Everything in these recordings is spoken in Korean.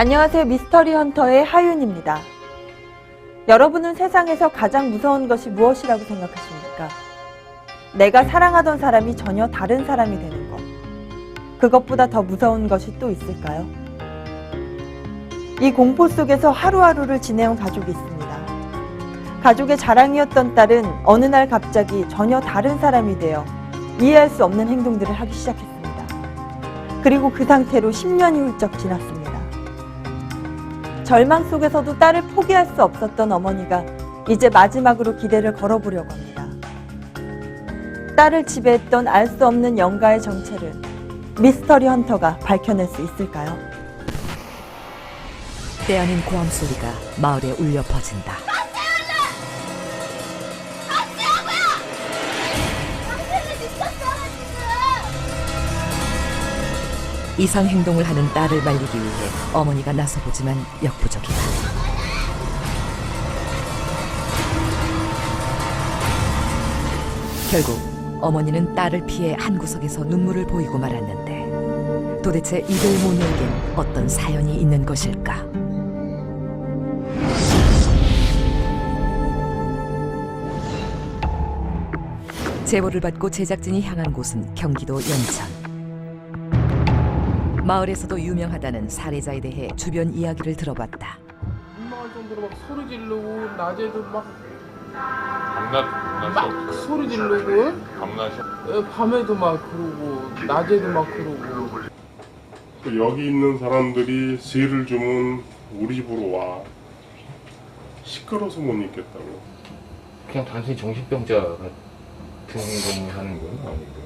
안녕하세요. 미스터리 헌터의 하윤입니다. 여러분은 세상에서 가장 무서운 것이 무엇이라고 생각하십니까? 내가 사랑하던 사람이 전혀 다른 사람이 되는 것. 그것보다 더 무서운 것이 또 있을까요? 이 공포 속에서 하루하루를 지내온 가족이 있습니다. 가족의 자랑이었던 딸은 어느 날 갑자기 전혀 다른 사람이 되어 이해할 수 없는 행동들을 하기 시작했습니다. 그리고 그 상태로 10년이 훌쩍 지났습니다. 절망 속에서도 딸을 포기할 수 없었던 어머니가 이제 마지막으로 기대를 걸어보려고 합니다. 딸을 지배했던 알 수 없는 영가의 정체를 미스터리 헌터가 밝혀낼 수 있을까요? 때 아닌 고함 소리가 마을에 울려 퍼진다. 이상 행동을 하는 딸을 말리기 위해 어머니가 나서보지만 역부족이다. 결국 어머니는 딸을 피해 한 구석에서 눈물을 보이고 말았는데 도대체 이들 모녀에겐 어떤 사연이 있는 것일까? 제보를 받고 제작진이 향한 곳은 경기도 연천. 마을에서도 유명하다는 살해자에 대해 주변 이야기를 들어봤다. 민망할 정도로 막 소리 지르고 낮에도 막 소리 지르고 밤에도 막 그러고 낮에도 막 그러고. 여기 있는 사람들이 죄를 주면 우리 집으로 와. 시끄러워서 못 있겠다고. 그냥 단순히 정신병자 같은 행동을 하는 건 아니고요.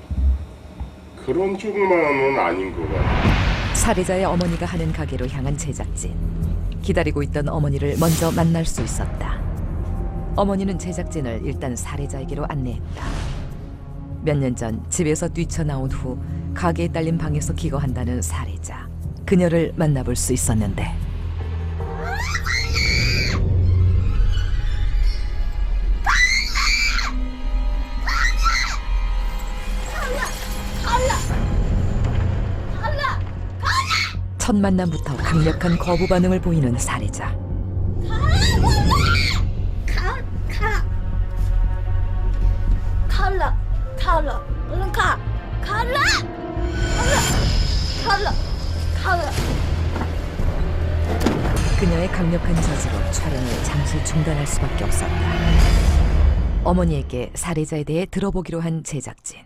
그런 쪽만은 아닌 것 같아. 살해자의 어머니가 하는 가게로 향한 제작진. 기다리고 있던 어머니를 먼저 만날 수 있었다. 어머니는 제작진을 일단 살해자에게로 안내했다. 몇 년 전 집에서 뛰쳐나온 후 가게에 딸린 방에서 기거한다는 살해자. 그녀를 만나볼 수 있었는데 첫 만남부터 강력한 거부 반응을 보이는 살해자. 얼른 가. 그녀의 강력한 저지로 촬영을 잠시 중단할 수밖에 없었다. 어머니에게 살해자에 대해 들어보기로 한 제작진.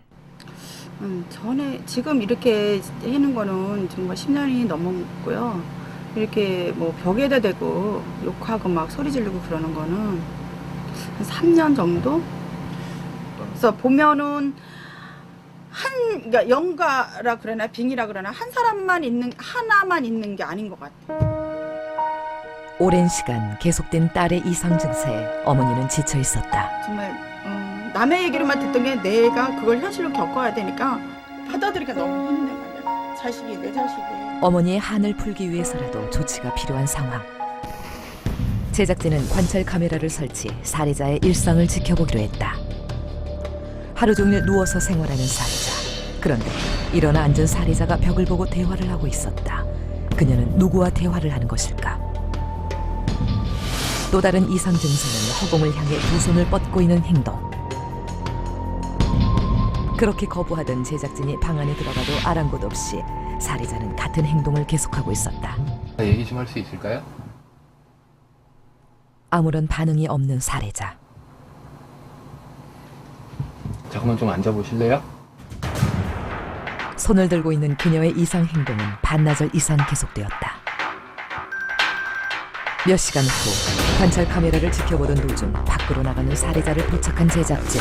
전에 지금 이렇게 해는 거는 정말 10년이 넘었고요. 이렇게 뭐 벽에다 대고 욕하고 막 소리 지르고 그러는 거는 한 3년 정도? 그래서 보면은 그러니까 영가라 그러나 빙이라 그러나 하나만 있는 게 아닌 것 같아요. 오랜 시간 계속된 딸의 이상 증세에 어머니는 지쳐 있었다. 정말 남의 얘기로만 듣던 게 내가 그걸 현실로 겪어야 되니까 받아들이기가 너무 힘든 거야. 자식이 내 자식이. 어머니의 한을 풀기 위해서라도 조치가 필요한 상황. 제작진은 관찰 카메라를 설치, 살해자의 일상을 지켜보기로 했다. 하루 종일 누워서 생활하는 살해자. 그런데 일어나 앉은 살해자가 벽을 보고 대화를 하고 있었다. 그녀는 누구와 대화를 하는 것일까? 또 다른 이상 증세는 허공을 향해 두 손을 뻗고 있는 행동. 그렇게 거부하던 제작진이 방 안에 들어가도 아랑곳 없이 살해자는 같은 행동을 계속하고 있었다. 얘기 좀 할 수 있을까요? 아무런 반응이 없는 살해자. 잠깐만 좀 앉아보실래요? 손을 들고 있는 그녀의 이상 행동은 반나절 이상 계속되었다. 몇 시간 후 관찰 카메라를 지켜보던 도중 밖으로 나가는 살해자를 포착한 제작진.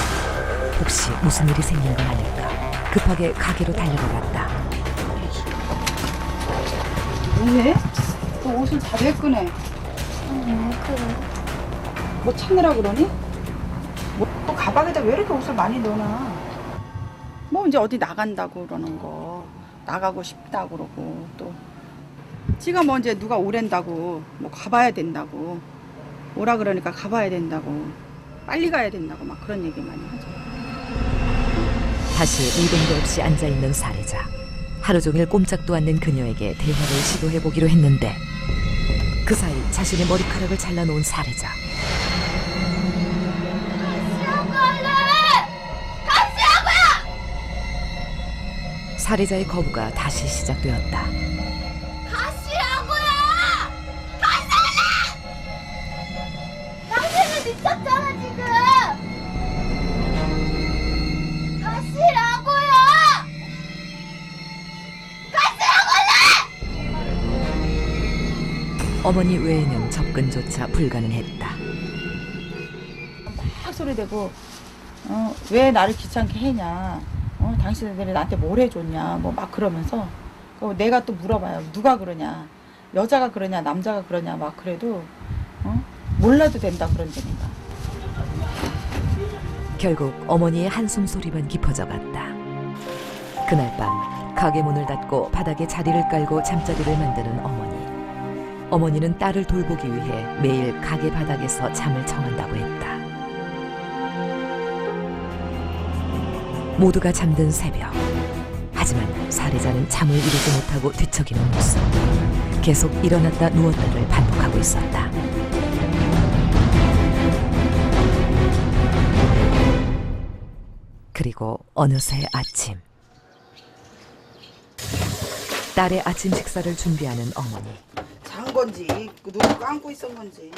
혹시 무슨 일이 생긴 건 아닐까? 급하게 가게로 달려가 봤다. 왜? 너 옷을 다 왜 꺼내? 뭐 찾느라 그러니? 뭐 가방에다 왜 이렇게 옷을 많이 넣어놔? 뭐 이제 어디 나간다고 그러는 거, 나가고 싶다고 그러고 또 지가 뭐 이제 누가 오랜다고 뭐 가봐야 된다고 오라 그러니까 가봐야 된다고 빨리 가야 된다고 막 그런 얘기 많이 하죠. 다시 미동도 없이 앉아있는 살해자. 하루 종일 꼼짝도 않는 그녀에게 대화를 시도해보기로 했는데 그 사이 자신의 머리카락을 잘라놓은 살해자. 살해자의 거부가 다시 시작되었다. 가시라고요! 가시라! 당신은 미쳤잖아 지금! 가시라고요! 어머니 외에는 접근조차 불가능했다. 막 소리대고 왜 나를 귀찮게 해냐, 당신들이 나한테 뭘 해줬냐, 뭐 막 그러면서 내가 또 물어봐요. 누가 그러냐, 여자가 그러냐, 남자가 그러냐, 막 그래도 몰라도 된다 그런다니까. 결국 어머니의 한숨 소리만 깊어져 갔다. 그날 밤 가게 문을 닫고 바닥에 자리를 깔고 잠자리를 만드는 어머니. 어머니는 딸을 돌보기 위해 매일 가게 바닥에서 잠을 청한다고 했다. 모두가 잠든 새벽. 하지만 살해자는 잠을 이루지 못하고 뒤척이는 모습. 계속 일어났다 누웠다를 반복하고 있었다. 그리고 어느새 아침. 딸의 아침 식사를 준비하는 어머니. 잔 건지 누구 감고 있었 건지.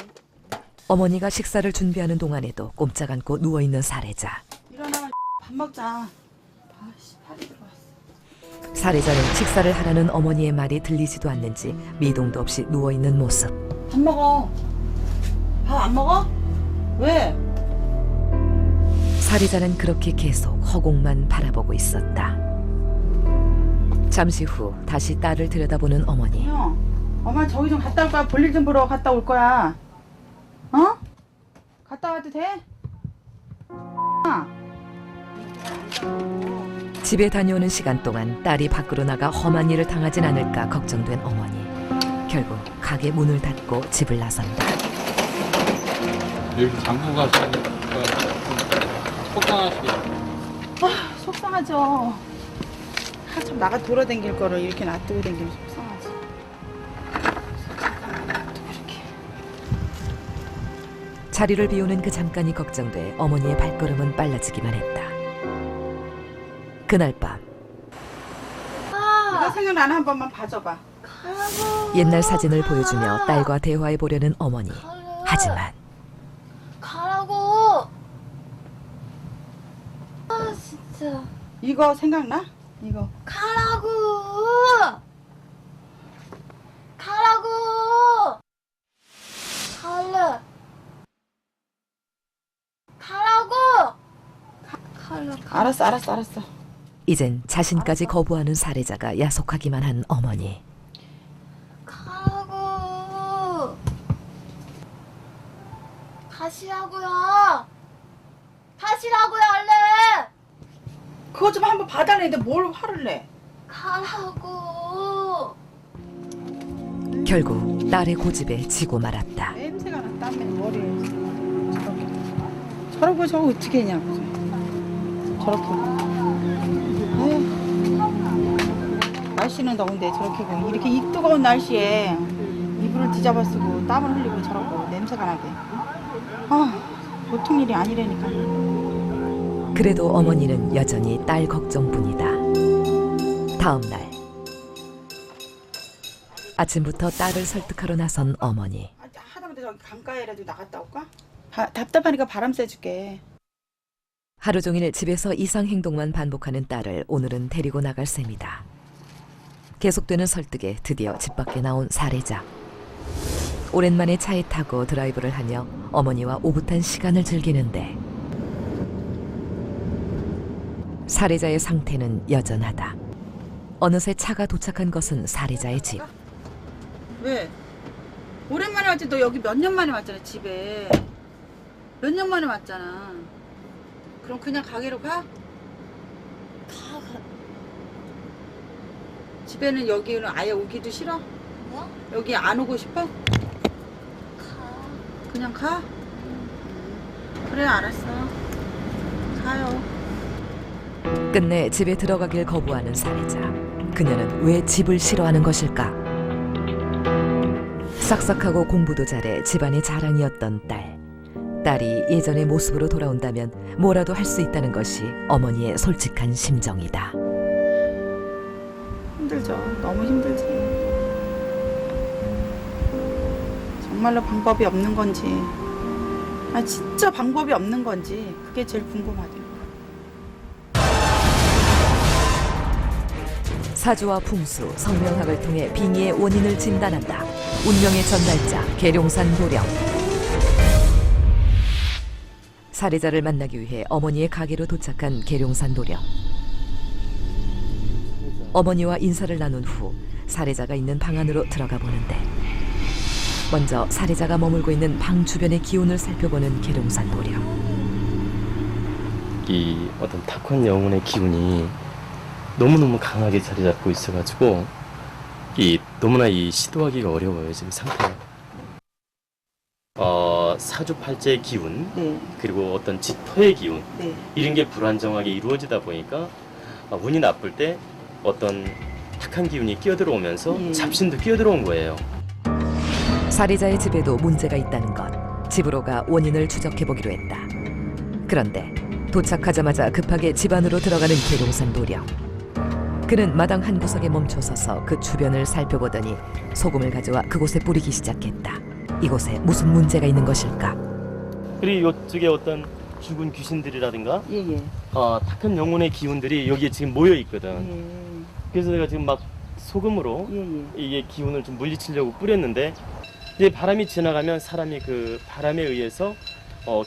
어머니가 식사를 준비하는 동안에도 꼼짝 않고 누워있는 살해자. 일어나, 밥 먹자. 아씨, 발이 들어왔어. 살해자는 식사를 하라는 어머니의 말이 들리지도 않는지 미동도 없이 누워있는 모습. 밥 먹어. 밥 안 먹어? 왜? 살해자는 그렇게 계속 허공만 바라보고 있었다. 잠시 후 다시 딸을 들여다보는 어머니. 형, 엄마 저기 좀 갔다 올 거야. 볼일 좀 보러 갔다 올 거야. 갔다 와도 돼? 집에 다녀오는 시간 동안 딸이 밖으로 나가 험한 일을 당하진 않을까 걱정된 어머니. 결국 가게 문을 닫고 집을 나선다. 여기 장구 가시니까 속상하시겠죠. 속상하죠. 참 나가 돌아다닐 거를 이렇게 놔두고 다니면 속상하지. 자리를 비우는 그 잠깐이 걱정돼 어머니의 발걸음은 빨라지기만 했다. 그날 밤 이거 생각나는 한 번만 봐줘봐. 옛날 사진을 보여주며 딸과 대화해 보려는 어머니. 하지만 가라고! 아 진짜 이거 생각나? 이거. 가라고! 가라고! 갈래! 가라고! 갈래. 알았어. 이젠 자신까지 거부하는 살해자가 야속하기만 한 어머니. 가라고! 가시라고요! 가시라고요 얼른! 그거 좀 한번 봐달라는데 뭘 화를 내? 가라고! 결국 딸의 고집에 지고 말았다. 냄새가 나. 땀에 머리에 저렇게 저거 어떻게 했냐고. 저렇게. 날씨는 더운데 저렇게 이렇게 이 뜨거운 날씨에 이불을 뒤잡아 쓰고 땀을 흘리고 저러고 냄새가 나게. 보통 일이 아니라니까. 그래도 어머니는 여전히 딸 걱정뿐이다. 다음 날 아침부터 딸을 설득하러 나선 어머니. 하다못해 저기 강가에라도 나갔다 올까? 답답하니까 바람 쐬줄게. 하루 종일 집에서 이상 행동만 반복하는 딸을 오늘은 데리고 나갈 셈이다. 계속되는 설득에 드디어 집 밖에 나온 살해자. 오랜만에 차에 타고 드라이브를 하며 어머니와 오붓한 시간을 즐기는데 살해자의 상태는 여전하다. 어느새 차가 도착한 것은 살해자의 집. 왜? 오랜만에 왔지. 너 여기 몇 년 만에 왔잖아. 집에 몇 년 만에 왔잖아. 그럼 그냥 가게로 가? 집에는 여기는 아예 오기도 싫어? 뭐? 여기 안 오고 싶어? 가. 그냥 가? 그래 알았어. 가요. 끝내 집에 들어가길 거부하는 살해자. 그녀는 왜 집을 싫어하는 것일까? 싹싹하고 공부도 잘해 집안의 자랑이었던 딸. 딸이 예전의 모습으로 돌아온다면 뭐라도 할 수 있다는 것이 어머니의 솔직한 심정이다. 힘들죠. 너무 힘들지. 정말로 방법이 없는 건지, 진짜 방법이 없는 건지 그게 제일 궁금하죠. 사주와 풍수, 성명학을 통해 빙의의 원인을 진단한다. 운명의 전달자 계룡산 도령. 살해자를 만나기 위해 어머니의 가게로 도착한 계룡산 도령. 어머니와 인사를 나눈 후 살해자가 있는 방 안으로 들어가 보는데, 먼저 살해자가 머물고 있는 방 주변의 기운을 살펴보는 계룡산 도령. 이 어떤 탁한 영혼의 기운이 너무너무 강하게 자리 잡고 있어가지고 너무나 시도하기가 어려워요, 지금 상태가. 사주팔자의 기운, 네. 그리고 어떤 지토의 기운, 네. 이런 게 불안정하게 이루어지다 보니까 운이 나쁠 때 어떤 탁한 기운이 끼어들어오면서 잡신도 끼어들어온 거예요. 살해자의 집에도 문제가 있다는 것. 집으로 가 원인을 추적해보기로 했다. 그런데 도착하자마자 급하게 집 안으로 들어가는 계룡산 도령. 그는 마당 한 구석에 멈춰서서 그 주변을 살펴보더니 소금을 가져와 그곳에 뿌리기 시작했다. 이곳에 무슨 문제가 있는 것일까? 그리고 이쪽에 어떤 죽은 귀신들이라든가 예. 탁한 영혼의 기운들이 여기에 지금 모여 있거든. 예. 그래서 내가 지금 막 소금으로 이게 기운을 좀 물리치려고 뿌렸는데, 이제 바람이 지나가면 사람이 그 바람에 의해서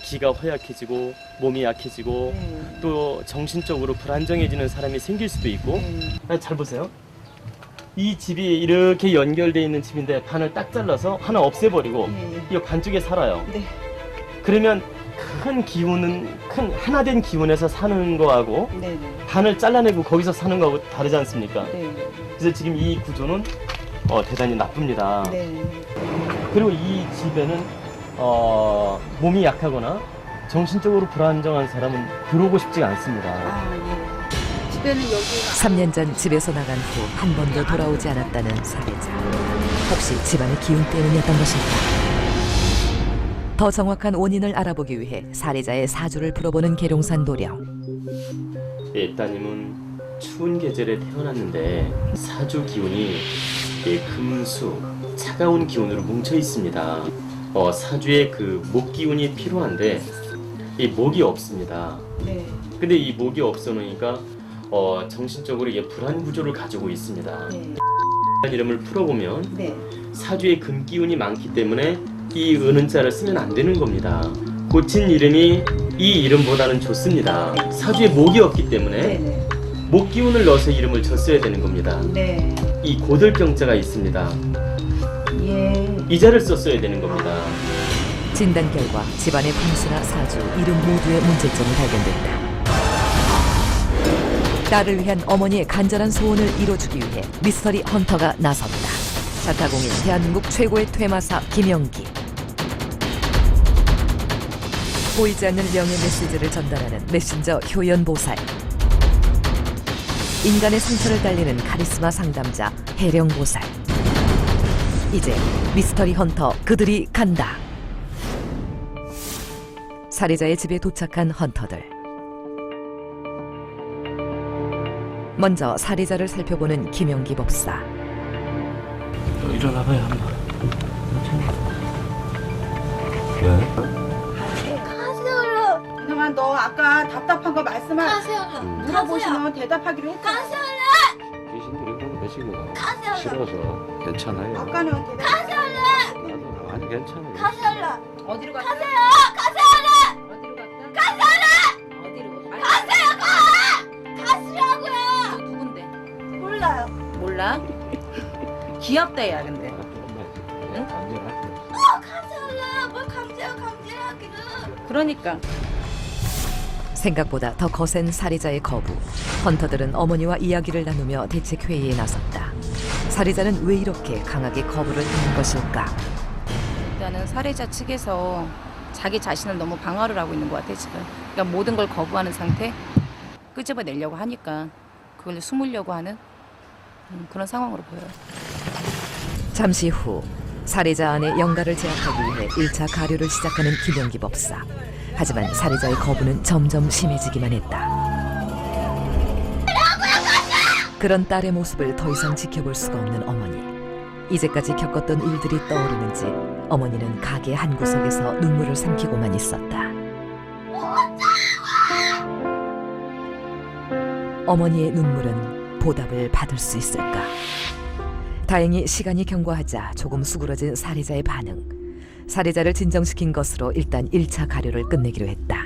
기가 허약해지고 몸이 약해지고 또 정신적으로 불안정해지는 사람이 생길 수도 있고. 잘 보세요. 이 집이 이렇게 연결되어 있는 집인데 반을 딱 잘라서 하나 없애버리고 이 반쪽에 살아요. 네. 그러면 큰 기운은 큰 하나된 기운에서 사는 거하고 네. 반을 잘라내고 거기서 사는 거하고 다르지 않습니까? 네. 그래서 지금 이 구조는 대단히 나쁩니다. 네. 그리고 이 집에는 몸이 약하거나 정신적으로 불안정한 사람은 들어오고 싶지가 않습니다. 예. 집에는 여기 3년 전 집에서 나간 후 한 번도 돌아오지 않았다는 살해자. 혹시 집안의 기운 때문이었던 것일까? 더 정확한 원인을 알아보기 위해 살해자의 사주를 풀어보는 계룡산 도령. 따님은 추운 계절에 태어났는데 사주 기운이 금수, 차가운 기운으로 뭉쳐 있습니다. 사주에 그 목 기운이 필요한데 이 목이 없습니다. 네. 근데 이 목이 없어 놓으니까 정신적으로 이게 불안 구조를 가지고 있습니다. 네. 이름을 풀어보면 네. 사주에 금 기운이 많기 때문에 이 은은자를 쓰면 안 되는 겁니다. 고친 이름이 이 이름보다는 좋습니다. 사주에 목이 없기 때문에 네. 목 기운을 넣어서 이름을 졌어야 되는 겁니다. 네. 이 고들경자가 있습니다. 예. 이자를 썼어야 되는 겁니다. 진단 결과 집안의 풍수나 사주, 이름 모두에 문제점이 발견됐다. 딸을 위한 어머니의 간절한 소원을 이뤄주기 위해 미스터리 헌터가 나섰다. 자타공인 대한민국 최고의 퇴마사 김영기. 보이지 않는 명예 메시지를 전달하는 메신저 효연보살. 인간의 상처를 달리는 카리스마 상담자 해령보살. 이제 미스터리 헌터 그들이 간다. 살해자의 집에 도착한 헌터들. 먼저 살해자를 살펴보는 김영기 법사. 일어나봐요 한번. 가세요. 그동안 너 아까 답답한 거 말씀을 가세요. 물어보시면 대답하기로 했잖아. 가세요. 귀신들이 계시구나. 가세요. 싫어서 괜찮아요. 아까는 나도 아니 괜찮아요. 가세요. 어디로 갔어? 가세요. 가세요. 어디로 갔다? 가세요. 어디로? 가세요. 가시라고요. 누군데? 몰라요. 몰라? 귀엽다 야 근데. 가세요. 뭘 강제하기는. 그러니까. 생각보다 더 거센 살해자의 거부. 헌터들은 어머니와 이야기를 나누며 대책 회의에 나섰다. 살해자는 왜 이렇게 강하게 거부를 하는 것일까? 일단은 살해자 측에서 자기 자신을 너무 방어를 하고 있는 것 같아 지금. 그러니까 모든 걸 거부하는 상태, 끄집어내려고 하니까 그걸 숨으려고 하는 그런 상황으로 보여요. 잠시 후 살해자 아내 영가를 제압하기 위해 1차 가료를 시작하는 김영기 법사. 하지만 살해자의 거부는 점점 심해지기만 했다. 그런 딸의 모습을 더 이상 지켜볼 수가 없는 어머니. 이제까지 겪었던 일들이 떠오르는지 어머니는 가게 한 구석에서 눈물을 삼키고만 있었다. 어머니의 눈물은 보답을 받을 수 있을까? 다행히 시간이 경과하자 조금 수그러진 살해자의 반응. 살해자를 진정시킨 것으로 일단 1차 가료를 끝내기로 했다.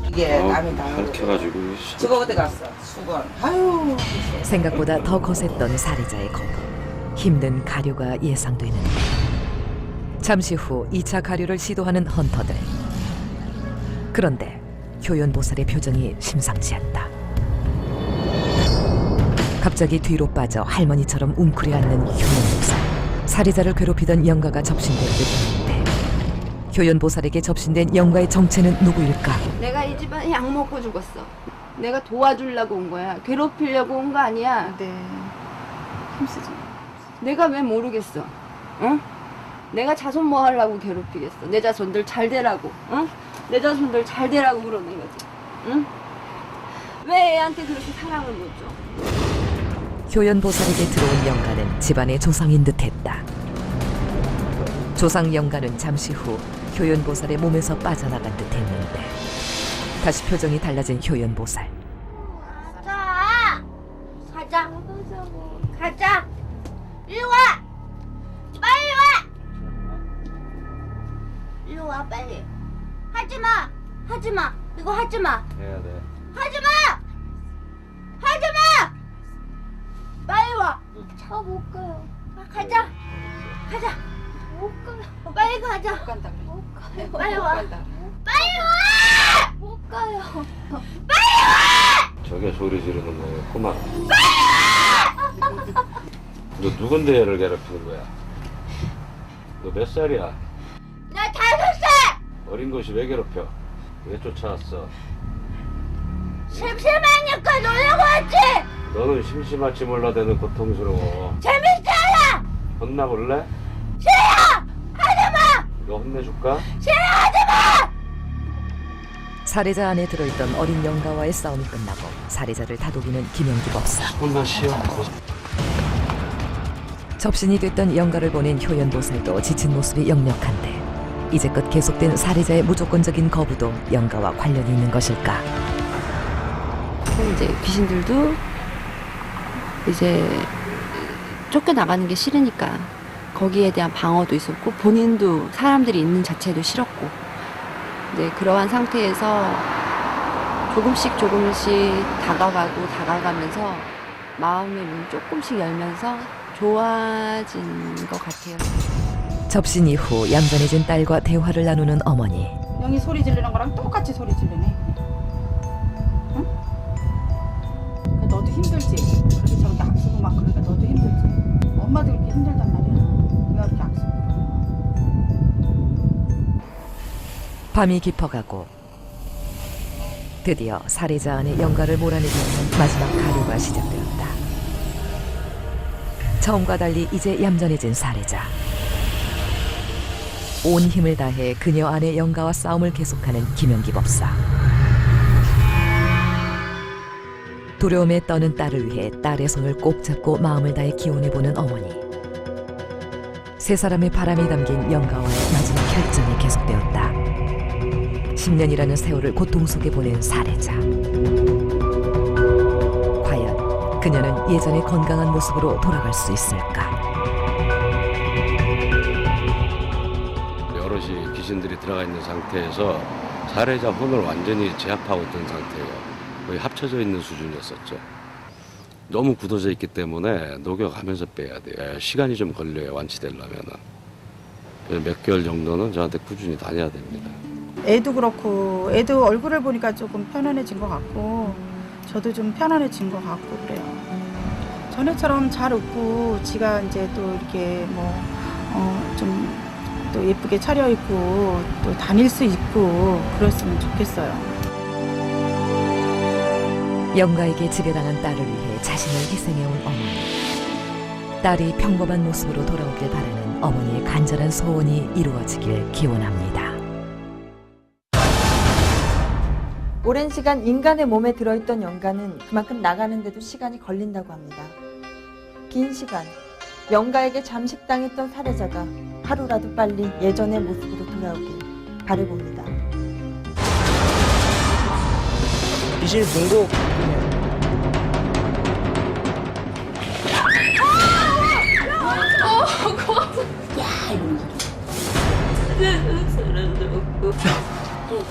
이게 남이 다 밝혀가지고 저거 어디 갔어? 수건. 아유. 생각보다 더 거셌던 살해자의 거부. 힘든 가료가 예상되는데. 잠시 후 2차 가료를 시도하는 헌터들. 그런데 효연보살의 표정이 심상치 않다. 갑자기 뒤로 빠져 할머니처럼 웅크려 앉는 효연보살. 살해자를 괴롭히던 영가가 접신된 듯했는데 효연보살에게 접신된 영가의 정체는 누구일까? 내가 이 집안 약 먹고 죽었어. 내가 도와주려고 온 거야. 괴롭히려고 온 거 아니야. 네. 힘쓰지. 내가 왜 모르겠어? 응? 내가 자손 뭐 하려고 괴롭히겠어? 내 자손들 잘 되라고. 응? 내 자손들 잘 되라고 그러는 거지. 응? 왜 애한테 그렇게 사랑을 못 줘? 효연보살에게 들어온 영가는 집안의 조상인 듯했다. 조상 영가는 잠시 후 효연보살의 몸에서 빠져나간 듯했는데 다시 표정이 달라진 효연보살. 자, 가자. 가자. 이리 와. 빨리 와. 이리 와 빨리. 하지 마. 하지 마. 이거 하지 마. 해야 돼. 하지 마. 하지 마. 빨리 와. 저 못 가요. 가자. 가자. 못 가요. 빨리 가자. 못 간다 그래. 못 가요. 못 빨리 와. 간다. 빨리 와. 못 가요. 빨리 와. 저게 소리 지르는 거였구만. 너 누군데 얘를 괴롭히는 거야? 너 몇 살이야? 나 5살. 어린 것이 왜 괴롭혀? 왜 쫓아왔어? 심심하니까 놀려고 왔지. 너는 심심할지 몰라대는 고통스러워. 재밌잖아. 혼나볼래? 싫어. 하지마. 너 혼내줄까? 싫어. 하지마. 살해자 안에 들어있던 어린 영가와의 싸움이 끝나고 살해자를 다독이는 김영기 법사. 혼나 쉬어. 접신이 됐던 영가를 보낸 효연보살도 지친 모습이 역력한데 이제껏 계속된 살해자의 무조건적인 거부도 영가와 관련이 있는 것일까? 이제 귀신들도 이제 쫓겨나가는 게 싫으니까 거기에 대한 방어도 있었고 본인도 사람들이 있는 자체도 싫었고 이제 그러한 상태에서 조금씩 다가가면서 마음의 문을 조금씩 열면서 좋아진 것 같아요. 접신 이후 얌전해진 딸과 대화를 나누는 어머니. 형이 소리 지르는 거랑 똑같이 소리 지르네. 응? 그러니까 너도 힘들지. 그렇게 저렇게 악수고 막 그러니까 너도 힘들지. 엄마도 그렇게 힘들단 말이야. 내가 그렇게 악수고. 밤이 깊어가고 드디어 살해자 안에 영가를 몰아내기 위한 마지막 가료가 시작되었다. 처음과 달리 이제 얌전해진 살해자. 온 힘을 다해 그녀 안의 영가와 싸움을 계속하는 김영기 법사. 두려움에 떠는 딸을 위해 딸의 손을 꼭 잡고 마음을 다해 기원해보는 어머니. 세 사람의 바람이 담긴 영가와의 마지막 혈전이 계속되었다. 10년이라는 세월을 고통 속에 보낸 살해자. 과연 그녀는 예전의 건강한 모습으로 돌아갈 수 있을까? 여럿이 귀신들이 들어가 있는 상태에서 살해자 혼을 완전히 제압하고 있던 상태예요. 거의 합쳐져 있는 수준이었었죠. 너무 굳어져 있기 때문에 녹여가면서 빼야 돼요. 시간이 좀 걸려요, 완치되려면은. 그래서 몇 개월 정도는 저한테 꾸준히 다녀야 됩니다. 애도 그렇고 애도 얼굴을 보니까 조금 편안해진 것 같고 저도 좀 편안해진 것 같고 그래요. 전에처럼 잘 웃고 지가 이제 또 이렇게 좀 또 예쁘게 차려입고 또 다닐 수 있고 그랬으면 좋겠어요. 영가에게 지배당한 딸을 위해 자신을 희생해온 어머니. 딸이 평범한 모습으로 돌아오길 바라는 어머니의 간절한 소원이 이루어지길 기원합니다. 오랜 시간 인간의 몸에 들어있던 영가는 그만큼 나가는데도 시간이 걸린다고 합니다. 긴 시간 영가에게 잠식당했던 살해자가 하루라도 빨리 예전의 모습으로 돌아오길 바라봅니다. 귀신 중독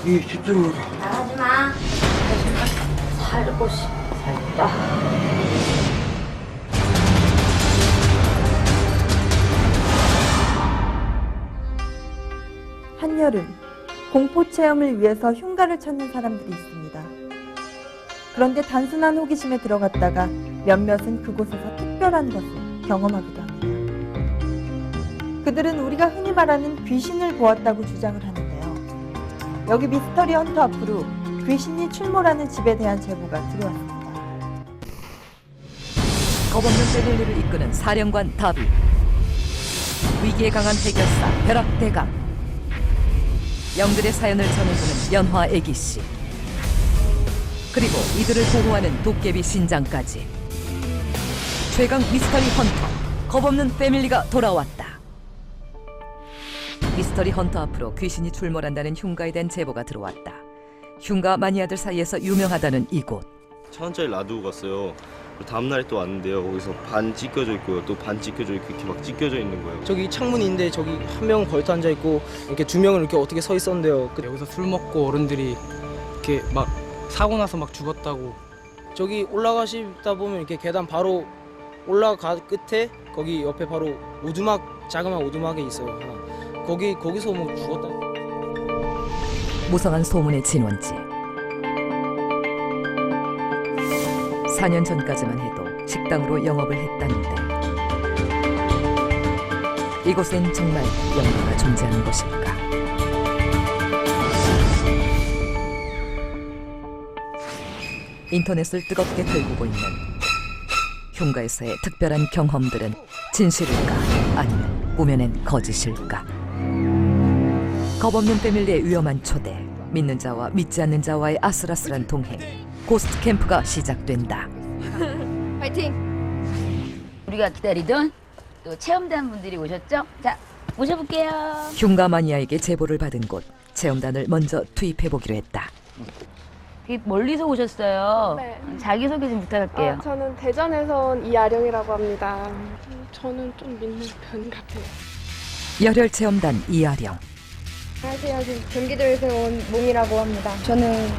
이 집중력 나가지 마. 살고 싶다. 한여름 공포 체험을 위해서 흉가를 찾는 사람들이 있습니다. 그런데 단순한 호기심에 들어갔다가 몇몇은 그곳에서 특별한 것을 경험하기도 합니다. 그들은 우리가 흔히 말하는 귀신을 보았다고 주장을 하는데요. 여기 미스터리 헌터 앞으로 귀신이 출몰하는 집에 대한 제보가 들어왔습니다. 겁없는 패밀리를 이끄는 사령관 다비, 위기에 강한 해결사 벼락대감, 영들의 사연을 전해주는 연화 애기씨, 그리고 이들을 보호하는 도깨비 신장까지 최강 미스터리 헌터 겁없는 패밀리가 돌아왔다. 미스터리 헌터 앞으로 귀신이 출몰한다는 흉가에 대한 제보가 들어왔다. 흉가 마니아들 사이에서 유명하다는 이곳. 1,000원짜리 놔두고 갔어요. 다음날에 또 왔는데요. 거기서 반 찢겨져 있고요. 또 반 찢겨져 있고 이렇게 막 찢겨져 있는 거예요. 저기 창문인데 저기 한 명은 걸터 앉아 있고 이렇게 두 명은 이렇게 어떻게 서 있었는데요. 여기서 술 먹고 어른들이 이렇게 막 사고 나서 막 죽었다고. 저기 올라가시다 보면 이렇게 계단 바로 올라가 끝에 거기 옆에 바로 오두막 자그마한 오두막이 있어요. 하나. 거기서 뭐 죽었다. 무성한 소문의 진원지. 4년 전까지만 해도 식당으로 영업을 했다는데 이곳엔 정말 영화가 존재하는 것일까? 인터넷을 뜨겁게 들고 있는 흉가에서의 특별한 경험들은 진실일까 아니면 꾸며낸 거짓일까? 겁없는 패밀리의 위험한 초대, 믿는 자와 믿지 않는 자와의 아슬아슬한 동행, 고스트 캠프가 시작된다. 파이팅! 우리가 기다리던 또 체험단 분들이 오셨죠? 자, 모셔볼게요. 흉가 마니아에게 제보를 받은 곳, 체험단을 먼저 투입해보기로 했다. 멀리서 오셨어요. 네. 자기소개 좀 부탁할게요. 저는 대전에서 온 이아령이라고 합니다. 저는 좀 믿는 편 같아요. 열혈 체험단 이아령. 안녕하세요. 지금 경기도에서 온 몽이라고 합니다. 저는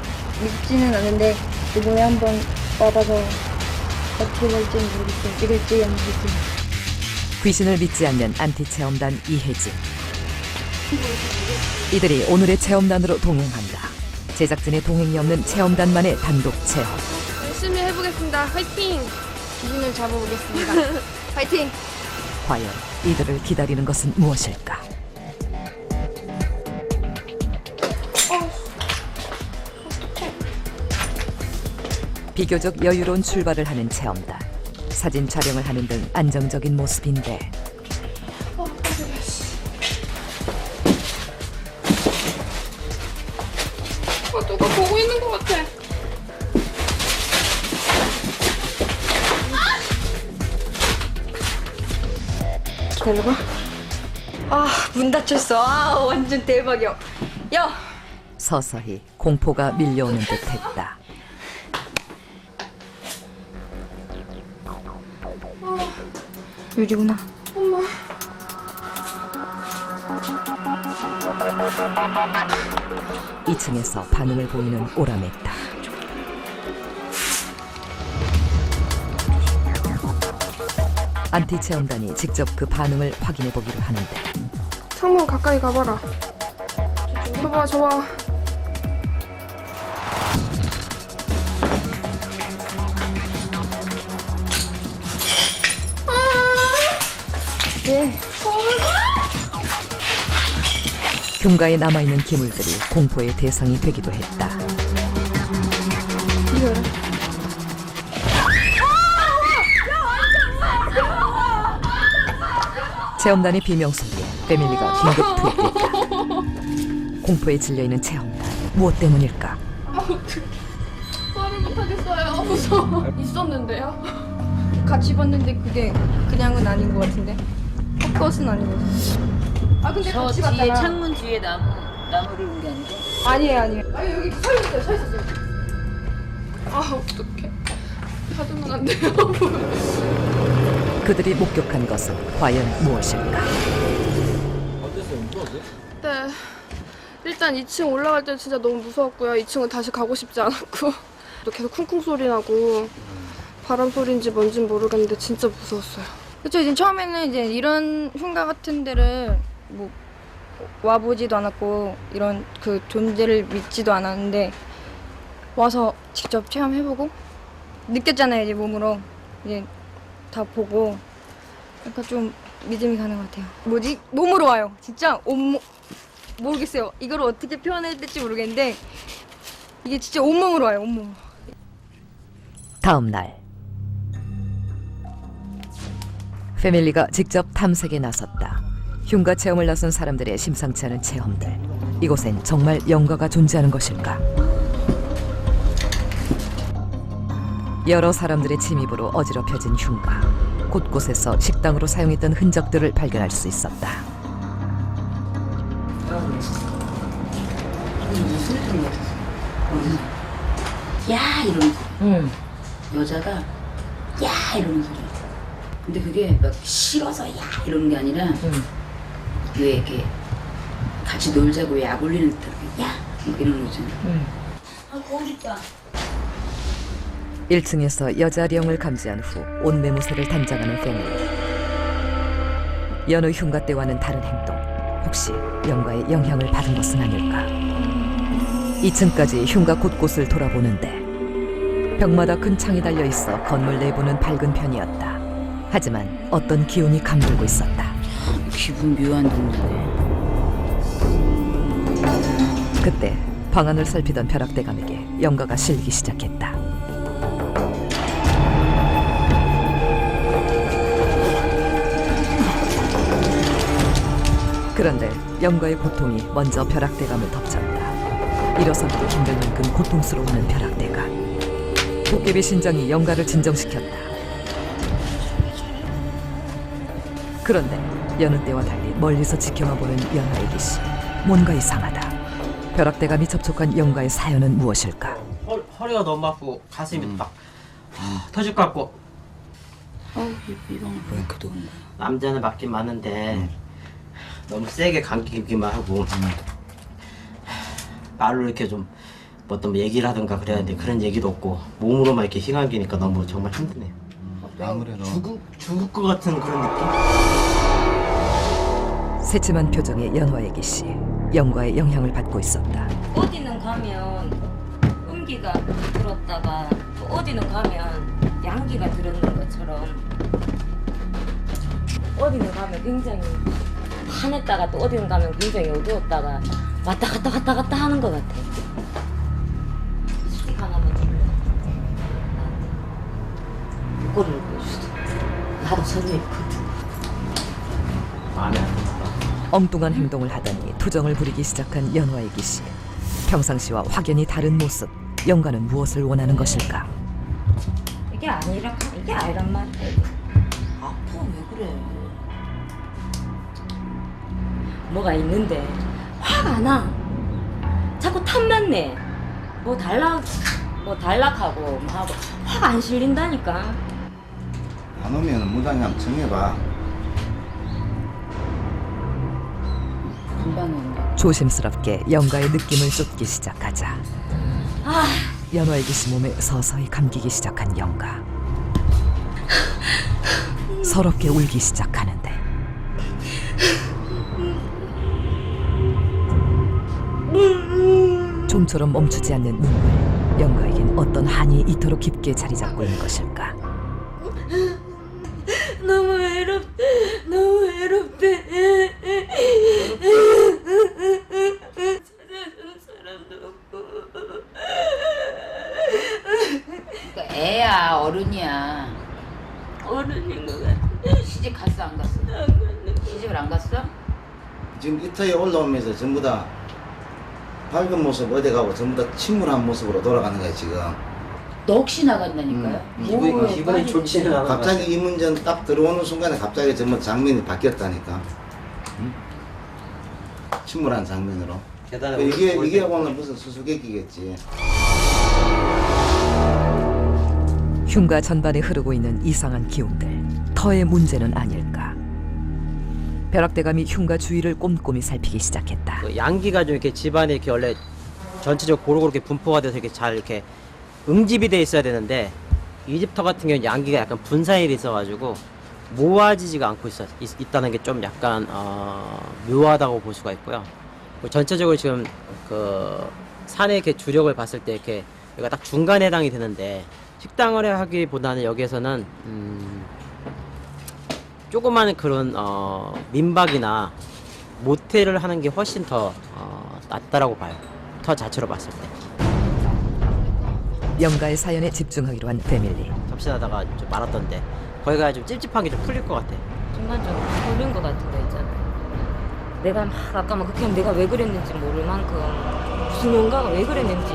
믿지는 않는데 이번에 한번 와봐서 어떻게 될지 모르겠어요. 믿을지 안 믿을지. 귀신을 믿지 않는 안티 체험단 이혜진. 이들이 오늘의 체험단으로 동행한다. 제작진의 동행이 없는 체험단만의 단독 체험. 열심히 해보겠습니다. 화이팅! 기준을 잡아보겠습니다. 화이팅! 과연 이들을 기다리는 것은 무엇일까? 비교적 여유로운 출발을 하는 체험단. 사진 촬영을 하는 등 안정적인 모습인데 누가 보고 있는 것 같아. 기다려봐. 문 닫혔어. 완전 대박이야. 야! 서서히 공포가 밀려오는 듯했다. 유리구나. 2층에서 반응을 보이는 오라메타. 안티 체험단이 직접 그 반응을 확인해 보기로 하는데 창문 가까이 가봐라. 저봐. 흉가에 남아있는 기물들이 공포의 대상이 되기도 했다. 체험단의 비명 속에 패밀리가 긴급 투입됐다. 공포에 질려있는 체험단. 무엇 때문일까? 말을 못하겠어요. 무서워. 있었는데요. 같이 봤는데 그게 그냥은 아닌 것 같은데. 헛것은 아니거든요. 아 근데 저 같이 뒤에 봤잖아. 창문 뒤에 나무를 본 게 아닌데? 아니에요. 아니 여기 서 있었어요. 아 어떡해. 받으면 안 돼요. 그들이 목격한 것은 과연 무엇일까? 네. 일단 2층 올라갈 때 진짜 너무 무서웠고요. 2층은 다시 가고 싶지 않았고 또 계속 쿵쿵 소리 나고 바람 소리인지 뭔진 모르겠는데 진짜 무서웠어요. 그쵸. 이제 처음에는 이제 이런 흉가 같은 데를 뭐 와보지도 않았고 이런 그 존재를 믿지도 않았는데 와서 직접 체험해보고 느꼈잖아요. 이제 몸으로 이제 다 보고 약간 좀 믿음이 가는 것 같아요. 뭐지? 몸으로 와요. 진짜 온몸 모르겠어요. 이걸 어떻게 표현해야 될지 모르겠는데 이게 진짜 온몸으로 와요. 온몸. 다음 날 패밀리가 직접 탐색에 나섰다. 흉가 체험을 나선 사람들의 심상치 않은 체험들. 이곳엔 정말 영가가 존재하는 것일까? 여러 사람들의 침입으로 어지럽혀진 흉가. 곳곳에서 식당으로 사용했던 흔적들을 발견할 수 있었다. 야 이러면서. 응. 여자가 야 이러면서. 근데 그게 막 싫어서 야 이러는 게 아니라 왜 이렇게 같이 놀자고 약 올리는 듯한 야 이러는 거잖아. 아 거울 있다. 1층에서 여자령을 감지한 후 온매무새를 단장하는 패밀리. 여느 흉가 때와는 다른 행동. 혹시 영가의 영향을 받은 것은 아닐까? 2층까지 흉가 곳곳을 돌아보는데 벽마다 큰 창이 달려있어 건물 내부는 밝은 편이었다. 하지만 어떤 기운이 감돌고 있었다. 기분 묘한 동네네. 그때 방 안을 살피던 벼락대감에게 영가가 실리기 시작했다. 그런데 영가의 고통이 먼저 벼락대감을 덮쳤다. 일어서기도 힘들 만큼 고통스러워하는 벼락대감. 도깨비 신장이 영가를 진정시켰다. 그런데 여느 때와 달리 멀리서 지켜만 보는 연하애기 씨. 뭔가 이상하다. 벼락대감이 접촉한 영가의 사연은 무엇일까? 허리가 너무 아프고 가슴이 막 터질 것 같고. 이 방은 왜 이렇게 더운 거야? 남자는 맞긴 맞는데 너무 세게 감기기만 하고 말로 이렇게 좀 뭐 어떤 얘기를 하든가 그래야 되는데 그런 얘기도 없고 몸으로만 이렇게 휘감기니까 너무 정말 힘드네요. 아무래도 죽을 것 같은 그런 느낌? 새침한 표정의 연화애기 씨. 영과의 영향을 받고 있었다. 어디는 가면 음기가 들었다가 또 어디는 가면 양기가 들었는 것처럼 어디는 가면 굉장히 환했다가 또 어디는 가면 굉장히 어두웠다가 왔다 갔다 하는 것 같아. 수익 하나만 줄래? 목걸이를 보여주세요. 나도 저런 있거든. 마음에 안 든다. 엉뚱한 행동을 하더니 투정을 부리기 시작한 연화애기 씨. 평상시와 확연히 다른 모습. 영가는 무엇을 원하는 것일까? 이게 아니란 말이야. 아파 왜 그래? 뭐가 있는데 화가 안 나. 자꾸 탐만 내. 뭐 단락하고 뭐 하고 화가 안 실린다니까. 안 오면 무당이 한번 정해봐. 금방 온다. 조심스럽게 영가의 느낌을 쫓기 시작하자. 연화애기 씨 몸에 서서히 감기기 시작한 영가. 서럽게 울기 시작하는데 좀처럼 멈추지 않는 눈물. 영가에겐 어떤 한이 이토록 깊게 자리 잡고 있는 것일까? 너무 외롭대. 찾아주는 사람도 없고. 그러니까 애야 어른이야. 어른인 것 같아. 시집 갔어 안 갔어? 안 갔는데. 시집 지금 이터에 올라오면서 전부 다 밝은 모습 어디 가고 전부 다 침울한 모습으로 돌아가는 거야 지금. 넋이 나간다니까요. 기분이 좋지는 않아. 갑자기 이문전 딱 들어오는 순간에 갑자기 전부 장면이 바뀌었다니까. 응? 침울한 장면으로. 이게 오늘 무슨 수수께끼겠지. 흉가 전반에 흐르고 있는 이상한 기운들. 터의 문제는 아닐까. 벼락대감이 흉가 주위를 꼼꼼히 살피기 시작했다. 그 양기가 좀 이렇게 집안에 이렇게 원래 전체적으로 고루고루 이렇게 분포가 돼서 이렇게 잘 이렇게 응집이 돼 있어야 되는데 이 집 터 같은 경우는 양기가 약간 분산이 돼 있어가지고 모아지지가 않고 있다는 게 좀 약간 묘하다고 볼 수가 있고요. 전체적으로 지금 그 산의 이렇게 주력을 봤을 때 이렇게 여기가 딱 중간에 해당이 되는데 식당을 하기보다는 여기에서는 조그마한 그런 민박이나 모텔을 하는 게 훨씬 더 낫다라고 봐요. 터 자체로 봤을 때. 영가의 사연에 집중하기로 한 패밀리. 접신하다가 좀 말았던데 거기가 좀 찝찝한 게 좀 풀릴 것 같아. 순간적으로 부른 것 같은 거 있잖아요. 내가 막 아까 막 그렇게 내가 왜 그랬는지 모를 만큼 무슨 영가가 왜 그랬는지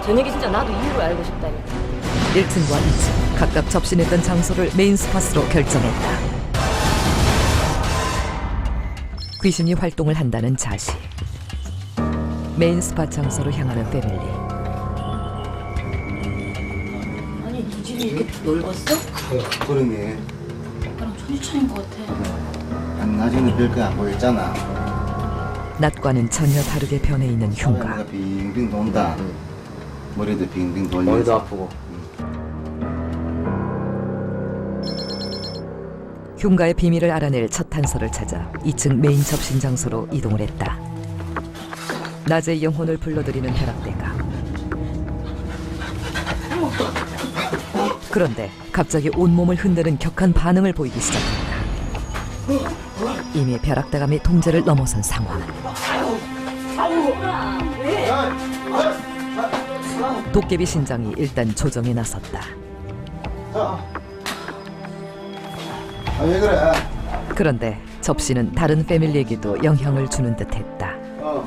저녁에 진짜 나도 이유를 알고 싶다니까. 1층과 2층 각각 접신했던 장소를 메인 스팟으로 결정했다. 귀신이 활동을 한다는 자시. 메인 스팟 장소로 향하는 패밀리. 아니 이 집이 이렇게 넓었어? 그러네. 나랑 천지차인 것 같아. 나중에 별거 안 보였잖아. 낮과는 전혀 다르게 변해 있는 흉가. 머리가 빙빙 돈다. 머리도 빙빙 돌리면서. 머리도 아프고. 흉가의 비밀을 알아낼 첫 단서를 찾아 2층 메인 접신 장소로 이동을 했다. 낮의 영혼을 불러들이는 벼락대가. 그런데 갑자기 온몸을 흔드는 격한 반응을 보이기 시작했다. 이미 벼락대감이 통제를 넘어선 상황. 도깨비 신장이 일단 조정에 나섰다. 왜 그래? 그런데 접시는 다른 패밀리에게도 영향을 주는 듯했다.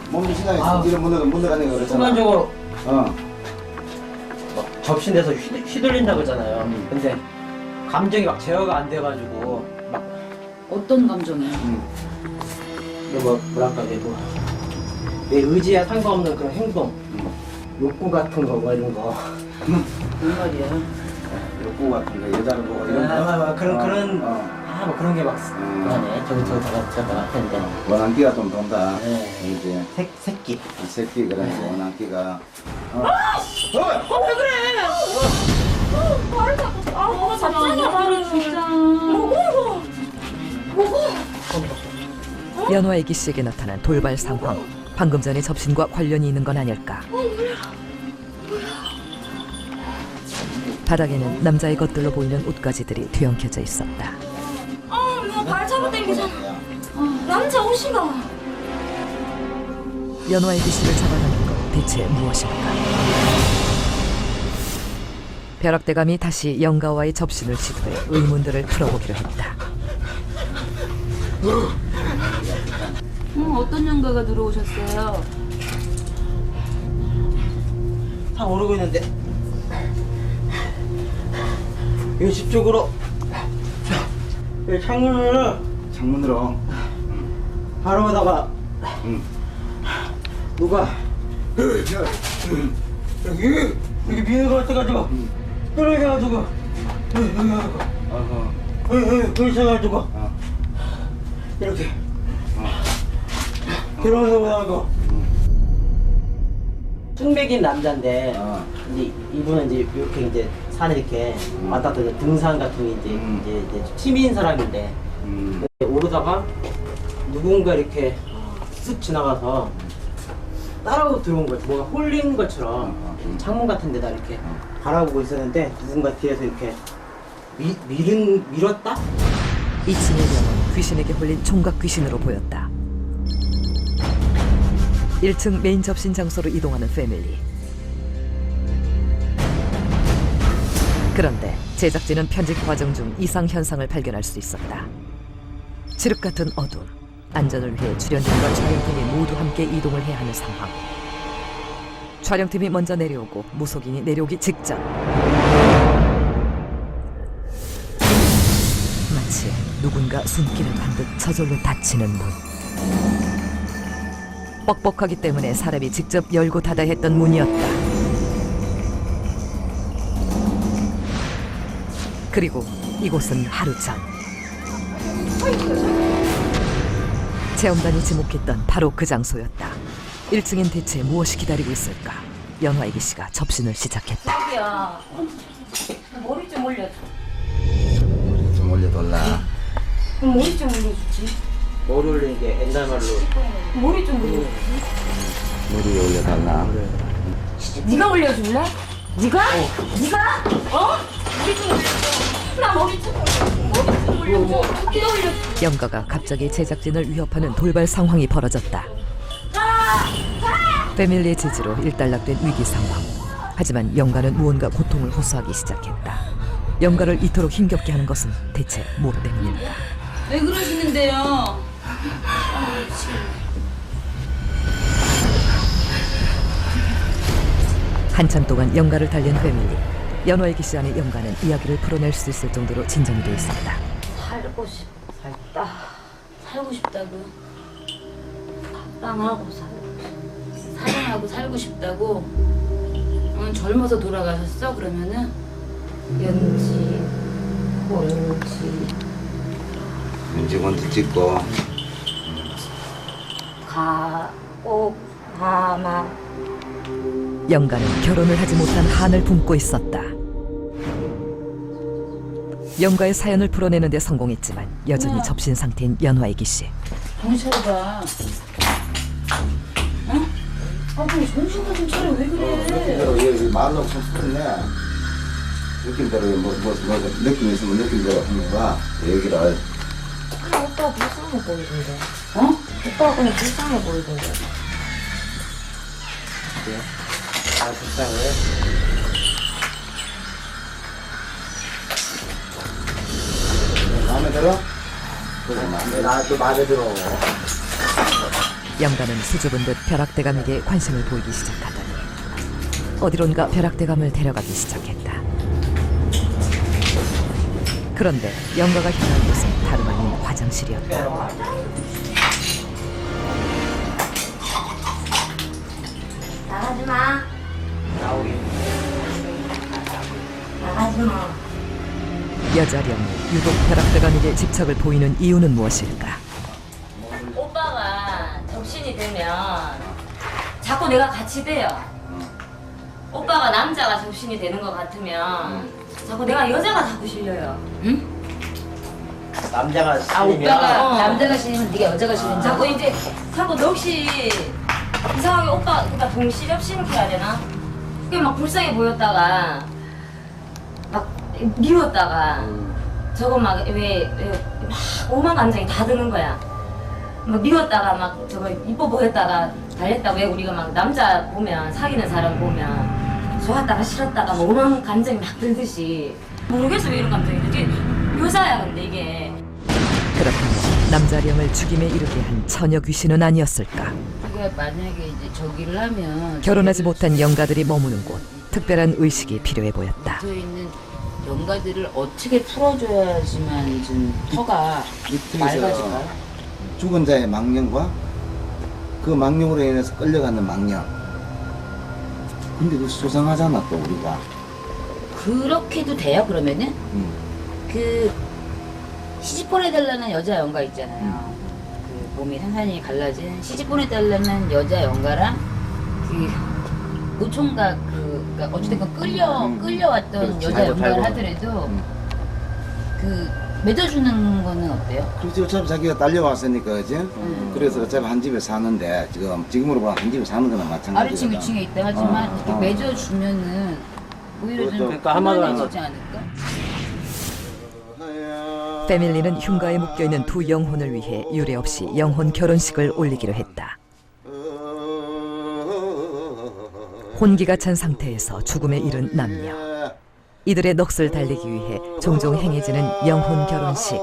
몸도 신나게 이런 문 들어가는 거 그랬잖아. 순간적으로 막 접신돼서 휘둘린다 그러잖아요. 근데 감정이 막 제어가 안 돼가지고 막 어떤 감정이야? 뭐랄까 내 의지에 상관없는 그런 행동, 욕구 같은 거 뭐 이런 거. 뭔 말이야? 욕구 같은 거 여자를 보고 이런 거. 그런 뭐 그런 게 막 그러네. 저기 저다 같은데. 원한기가 좀 돈다. 네. 이제 새끼. 새끼 그래. 원한기가. 왜 그래? 발을 잡고 뭐가 잡잖아 발을 진짜. 연화애기 씨에게 나타난 돌발 상황. 방금 전의 접신과 관련이 있는 건 아닐까. 바닥에는 남자의 것들로 보이는 옷가지들이 뒤엉켜져 있었다. 발 잡아당기잖아. 남자 옷이가. 연화애기 씨를 잡아가는 것 대체 무엇일까? 벼락대감이 다시 영가와의 접신을 시도해 의문들을 풀어보기로 했다. 어떤 영가가 들어오셨어요? 다 모르고 있는데 이 집 쪽으로 창문으로 바로다가 누가 여기 미는 것 같아가지고 끌어가지고 여기 있어가지고 이렇게 들어오서 하고 뚱백인 남자인데 이제 이분은 이제 이렇게 이제 산에 이렇게 왔다 갔다 등산 같은 게 이제 취미인 사람인데 오르다가 누군가 이렇게 쓱 지나가서 따라오고 들어온 거지. 뭐가 홀린 것처럼 창문 같은 데다 이렇게 바라보고 있었는데 누군가 뒤에서 이렇게 밀었다? 2층의 영은 귀신에게 홀린 총각 귀신으로 보였다. 1층 메인 접신 장소로 이동하는 패밀리. 그런데 제작진은 편집 과정 중 이상 현상을 발견할 수 있었다. 칠흑 같은 어둠, 안전을 위해 출연진과 촬영팀이 모두 함께 이동을 해야 하는 상황. 촬영팀이 먼저 내려오고 무속인이 내려오기 직전. 마치 누군가 숨기를 한 듯 저절로 닫히는 문. 뻑뻑하기 때문에 사람이 직접 열고 닫아야 했던 문이었다. 그리고 이곳은 하루 전 체험단이 지목했던 바로 그 장소였다. 1층엔 대체 무엇이 기다리고 있을까? 연화이기 씨가 접신을 시작했다. 자기야, 머리 좀 올려줘. 좀 올려달라. 그럼 머리 좀 올려주지. 뭘 올리는 게 옛날 말로 머리 좀 올려주지. 머리 올려달라. 네가 올려줄래? 네가? 네가? 어? 머리 좀 올려줘. 나 머리 좀 올려줘. 머리 좀 올려줘. 네가 올려줘. 영가가 갑자기 제작진을 위협하는 돌발 상황이 벌어졌다. 패밀리의 지지로 일단락된 위기 상황. 하지만 영가는 무언가 고통을 호소하기 시작했다. 영가를 이토록 힘겹게 하는 것은 대체 무엇 때문일까? 왜 그러시는데요? 한참 동안 영가를 달랜 패밀리. 연화이기 씨 안의 영가는 이야기를 풀어낼 수 있을 정도로 진정이 돼 있었다. 살고 싶다. 살고 싶다고. 빵하고 사랑하고 살고 싶다고. 응, 젊어서 돌아가셨어? 그러면은 연지, 윤직원도 찍고 가고 가마. 영가는 결혼을 하지 못한 한을 품고 있었다. 영가의 사연을 풀어내는 데 성공했지만 여전히 접신 상태인 연화이기 씨. 정신 차려봐. 응? 아, 뭐 정신 좀 차려. 왜 그래? 느낌대로 여기 말로 손쉽네. 느낌대로 뭐 느낌 있으면 느낌대로 하는 거야. 얘기를. 그냥 오빠가 불쌍해 보이던데. 어? 오빠가 그냥 불쌍해 보이던데. 아 불쌍해. 마음에 들어? 그래, 나도 마음에 들어. 영가는 수줍은 듯 벼락대감에게 관심을 보이기 시작하더니 어디론가 벼락대감을 데려가기 시작했다. 그런데 영가가 향한 곳은 다름 아닌 화장실이었다. 나가지 마. 나가지 마. 여자령이 유독 벼락대감에게 집착을 보이는 이유는 무엇일까? 오빠가 접신이 되면 자꾸 내가 같이 돼요. 오빠가 남자가 접신이 되는 것 같으면 자꾸 내가 여자가 자꾸 실려요. 응? 남자가 아, 싫으면 오빠가 남자가 실리면 네가 여자가 실리면 자꾸 이제 자꾸 넋이 이상하게 오빠 그러니까 동시 접신을 해야 되나? 그게 막 불쌍해 보였다가 막 미웠다가 저거 막 오만 감정이 다 드는 거야. 막 미웠다가 막 저거 이뻐 보였다가 달랬다가 왜 우리가 막 남자 보면 사귀는 사람 보면 좋았다가 싫었다가 막 오만 감정이 막 들듯이 모르겠어 왜 이런 감정이 들지. 여자야 근데 이게. 그렇다면 남자령을 죽임에 이르게 한 처녀 귀신은 아니었을까? 우리가 만약에 이제 저기를 하면 결혼하지 못한 영가들이 머무는 곳, 특별한 의식이 필요해 보였다. 붙어 있는 영가들을 어떻게 풀어줘야지만 좀 터가 맑아질까요? 죽은 자의 망령과 그 망령으로 인해서 끌려가는 망령. 근데 그 수상하잖아 또 우리가. 그렇게도 돼요 그러면은? 그 시집 보내달라는 여자 영가 있잖아요. 그 몸이 산산이 갈라진 시집 보내달라는 여자 영가랑 그 노총각 그러니까 어찌됐건 끌려왔던 그렇지. 여자 영가를 달고. 하더라도 그 맺어주는 거는 어때요? 그렇지 어차피 자기가 딸려왔으니까 그지? 그래서 어차피 한 집에 사는데 지금으로 보면 한 집에 사는 거나 마찬가지거든. 아래층 위층에 있다 하지만 이렇게 맺어주면은 오히려 좀 그러니까 한마디로 편안해지지 않을까? 패밀리는 흉가에 묶여있는 두 영혼을 위해 유례 없이 영혼 결혼식을 올리기로 했다. 혼기가 찬 상태에서 죽음에 이른 남녀. 이들의 넋을 달래기 위해 종종 행해지는 영혼 결혼식.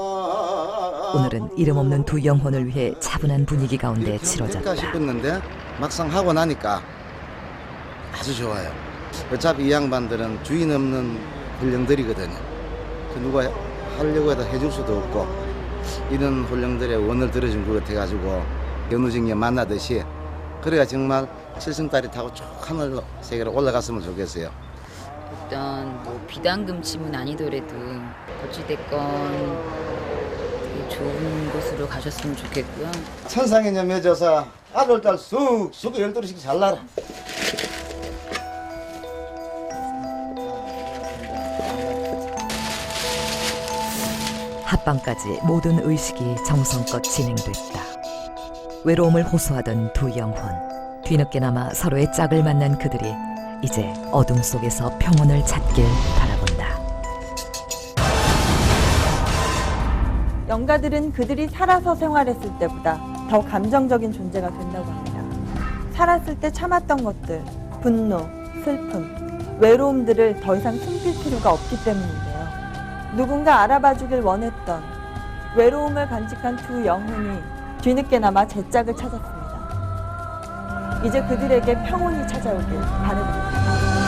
오늘은 이름 없는 두 영혼을 위해 차분한 분위기 가운데 될까 치러졌다. 싶었는데 막상 하고 나니까 아주 좋아요. 어차피 이 양반들은 주인 없는 홀령들이거든요. 누가 하려고 해도 해줄 수도 없고 이런 홀령들의 원을 들어준 것 같아가지고 연우징에 만나듯이 그래야 정말 칠성다리 타고 쭉 하늘 세계로 올라갔으면 좋겠어요. 일단 뭐 비당금침은 아니더라도 어찌됐건 되게 좋은 곳으로 가셨으면 좋겠고요. 천상의 맺어서 아들딸 쑥쑥 12시씩 잘 날아. 합방까지 모든 의식이 정성껏 진행됐다. 외로움을 호소하던 두 영혼. 뒤늦게나마 서로의 짝을 만난 그들이 이제 어둠 속에서 평온을 찾길 바라본다. 영가들은 그들이 살아서 생활했을 때보다 더 감정적인 존재가 된다고 합니다. 살았을 때 참았던 것들, 분노, 슬픔, 외로움들을 더 이상 숨길 필요가 없기 때문인데요. 누군가 알아봐주길 원했던 외로움을 간직한 두 영혼이 뒤늦게나마 제 짝을 찾았습니다. 이제 그들에게 평온이 찾아오길 바라봅니다.